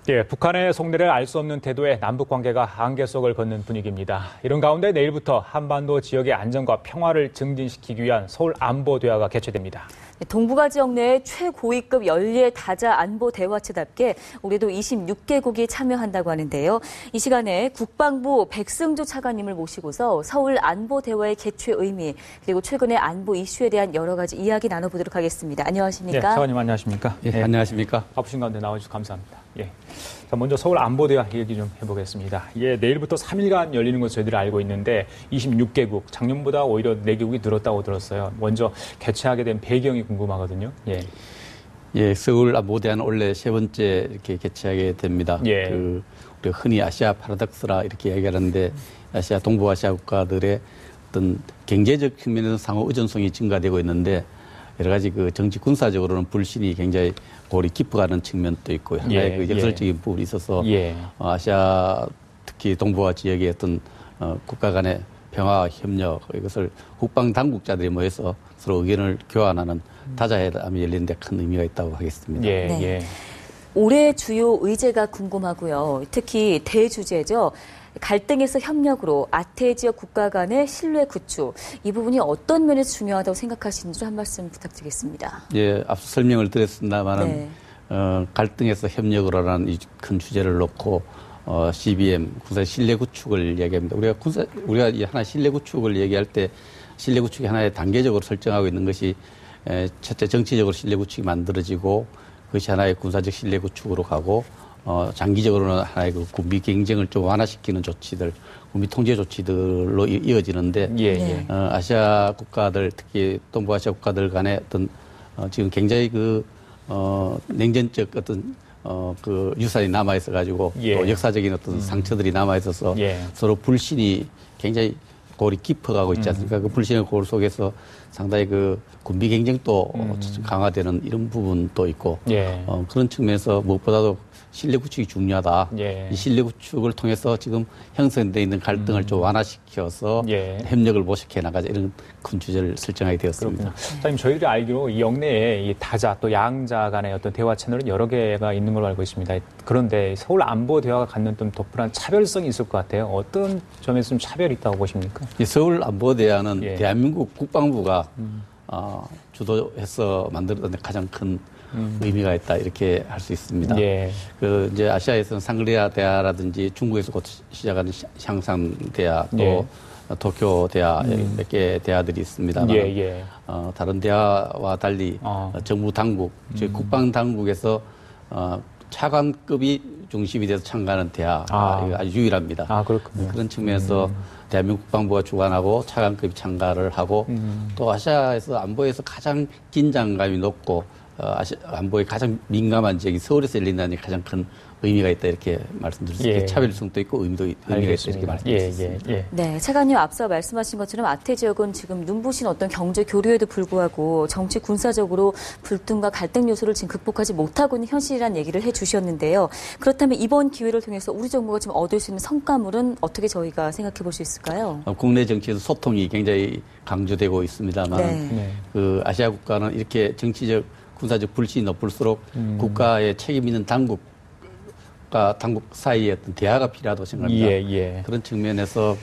예, 북한의 속내를 알 수 없는 태도에 남북 관계가 한계 속을 걷는 분위기입니다. 이런 가운데 내일부터 한반도 지역의 안정과 평화를 증진시키기 위한 서울 안보 대화가 개최됩니다. 동북아 지역 내 최고위급 연례 다자 안보 대화체답게 올해도 26개국이 참여한다고 하는데요. 이 시간에 국방부 백승주 차관님을 모시고서 서울 안보 대화의 개최 의미 그리고 최근의 안보 이슈에 대한 여러 가지 이야기 나눠보도록 하겠습니다. 안녕하십니까? 예, 차관님 안녕하십니까? 예, 안녕하십니까? 바쁘신 가운데 나와주셔서 감사합니다. 예. 자, 먼저 서울 안보 대화 얘기 좀 해보겠습니다. 이게 내일부터 3일간 열리는 것으로 저희들이 알고 있는데 26개국, 작년보다 오히려 4개국이 늘었다고 들었어요. 먼저 개최하게 된 배경이 궁금하거든요. 예. 예, 서울 안보 대화는 원래 세 번째 이렇게 개최하게 됩니다. 예. 우리가 흔히 아시아 파라독스라 이렇게 얘기하는데 아시아 동북아시아 국가들의 어떤 경제적 측면에서 상호 의존성이 증가되고 있는데 여러 가지 그 정치 군사적으로는 불신이 굉장히 골이 깊어가는 측면도 있고 하나의 그 역설적인 부분이 있어서 아시아 특히 동북아 지역의 어떤 국가 간의 평화 협력 이것을 국방 당국자들이 모여서 서로 의견을 교환하는 다자회담이 열리는 데 큰 의미가 있다고 하겠습니다. 네. 예. 올해 주요 의제가 궁금하고요. 특히 대주제죠. 갈등에서 협력으로 아태 지역 국가 간의 신뢰 구축, 이 부분이 어떤 면에서 중요하다고 생각하시는지 한 말씀 부탁드리겠습니다. 예, 앞서 설명을 드렸습니다만은 갈등에서 협력으로라는 이 큰 주제를 놓고 CBM 군사 신뢰 구축을 얘기합니다. 우리가 하나 신뢰 구축을 얘기할 때 신뢰 구축이 하나의 단계적으로 설정하고 있는 것이 첫째 정치적으로 신뢰 구축이 만들어지고 그것이 하나의 군사적 신뢰 구축으로 가고 장기적으로는 하나의 그 군비 경쟁을 좀 완화시키는 조치들, 군비 통제 조치들로 이어지는데, 아시아 국가들, 특히 동북아시아 국가들 간의 어떤, 지금 굉장히 냉전적 어떤, 그 유산이 남아있어가지고, 또 역사적인 어떤 상처들이 남아있어서 서로 불신이 굉장히 골이 깊어가고 있지 않습니까? 그 불신의 골 속에서 상당히 그 군비 경쟁도 강화되는 이런 부분도 있고, 그런 측면에서 무엇보다도 신뢰 구축이 중요하다. 이 신뢰 구축을 통해서 지금 형성되어 있는 갈등을 좀 완화시켜서 협력을 모색해 나가자 이런 큰 주제를 설정하게 되었습니다. 사장님, 저희들이 알기로 이 영내에 이 다자 또 양자 간의 어떤 대화 채널은 여러 개가 있는 걸로 알고 있습니다. 그런데 서울 안보 대화가 갖는 좀 독특한 차별성이 있을 것 같아요. 어떤 점에서 좀 차별이 있다고 보십니까? 이 서울 안보 대화는 대한민국 국방부가 주도해서 만들었던 가장 큰 의미가 있다 이렇게 할 수 있습니다. 그 이제 아시아에서는 상그리아 대화라든지 중국에서 곧 시작하는 향산 대화 또 도쿄 대화 몇 개 대화들이 있습니다만 다른 대화와 달리 정부 당국, 즉 국방 당국에서 차관급이 중심이 돼서 참가하는 대화가 아주 유일합니다. 그렇군요. 그런 측면에서 대한민국 국방부가 주관하고 차관급이 참가를 하고 또 아시아에서 안보에서 가장 긴장감이 높고 안보에 가장 민감한 지역이 서울에서 열린다는 가장 큰 의미가 있다 이렇게 말씀드릴 수 있습니다. 차별성도 있고 의미가 있다 이렇게 말씀드릴 수 있습니다. 네, 차관님 앞서 말씀하신 것처럼 아태 지역은 지금 눈부신 어떤 경제 교류에도 불구하고 정치 군사적으로 불등과 갈등 요소를 지금 극복하지 못하고 있는 현실이라는 얘기를 해주셨는데요. 그렇다면 이번 기회를 통해서 우리 정부가 지금 얻을 수 있는 성과물은 어떻게 저희가 생각해 볼 수 있을까요? 국내 정치에서 소통이 굉장히 강조되고 있습니다만 그 아시아 국가는 이렇게 정치적 군사적 불신이 높을수록 국가의 책임 있는 당국과 당국 사이에 어떤 대화가 필요하다고 생각합니다. 그런 측면에서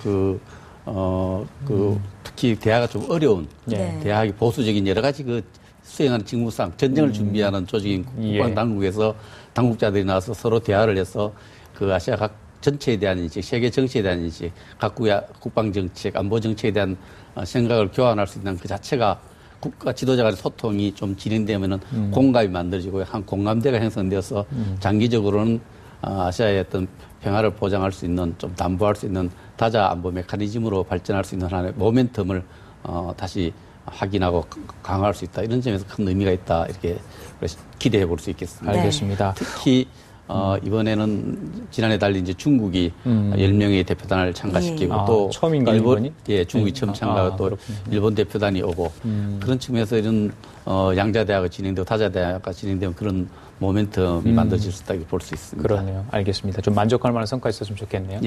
특히 대화가 좀 어려운 대화하기 보수적인 여러 가지 그 수행하는 직무상 전쟁을 준비하는 조직인 국방 당국에서 당국자들이 나와서 서로 대화를 해서 그 아시아 각 전체에 대한 인식, 세계 정치에 대한 인식, 각국의 국방 정책, 안보 정책에 대한 생각을 교환할 수 있는 그 자체가 국가 지도자 간의 소통이 좀 진행되면은 공감이 만들어지고 한 공감대가 형성되어서 장기적으로는 아시아의 어떤 평화를 보장할 수 있는 좀 담보할 수 있는 다자 안보 메커니즘으로 발전할 수 있는 하나의 모멘텀을 다시 확인하고 강화할 수 있다. 이런 점에서 큰 의미가 있다. 이렇게 기대해 볼 수 있겠습니다. 알겠습니다. 특히 이번에는 지난해 달린 이제 중국이 10명의 대표단을 참가시키고 또 처음인가요, 일본 중국이 처음 참가하고 또 일본 대표단이 오고 그런 측면에서 이런 양자 대화가 진행되고 다자 대화가 진행되면 그런 모멘텀이 만들어질 수 있다고 볼 수 있습니다. 그러네요. 알겠습니다. 좀 만족할 만한 성과 있었으면 좋겠네요.